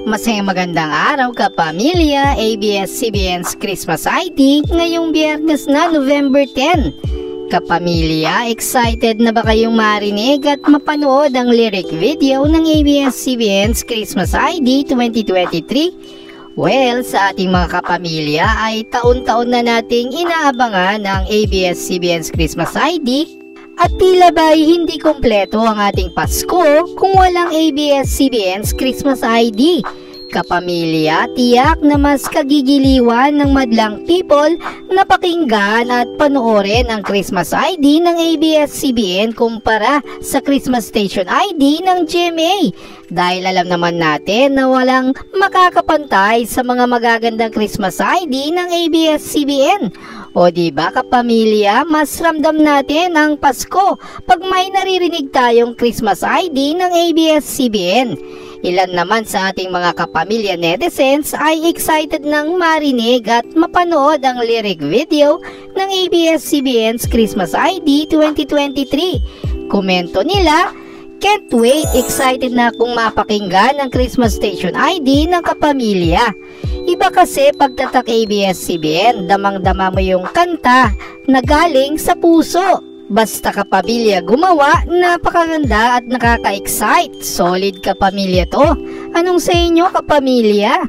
Masayang magandang araw kapamilya, ABS-CBN's Christmas ID ngayong Biyernes na November 10. Kapamilya, excited na ba kayong marinig at mapanood ang lyric video ng ABS-CBN's Christmas ID 2023? Well, sa ating mga kapamilya ay taon-taon na nating inaabangan ang ABS-CBN's Christmas ID. At tila ba'y hindi kompleto ang ating Pasko kung walang ABS-CBN's Christmas ID. Kapamilya, tiyak na mas kagigiliwan ng madlang people na pakinggan at panoorin ang Christmas ID ng ABS-CBN kumpara sa Christmas Station ID ng GMA. Dahil alam naman natin na walang makakapantay sa mga magagandang Christmas ID ng ABS-CBN. O diba kapamilya, mas ramdam natin ang Pasko pag may naririnig tayong Christmas ID ng ABS-CBN. Ilan naman sa ating mga kapamilya netizens ay excited nang marinig at mapanood ang lyric video ng ABS-CBN's Christmas ID 2023. Komento nila, "Can't wait, excited na akong mapakinggan ang Christmas Station ID ng kapamilya." Iba kasi pagtatak ABS-CBN, damang-dama mo yung kanta na galing sa puso. Basta kapamilya gumawa, napakaganda at nakaka-excite. Solid kapamilya to. Anong sa inyo kapamilya?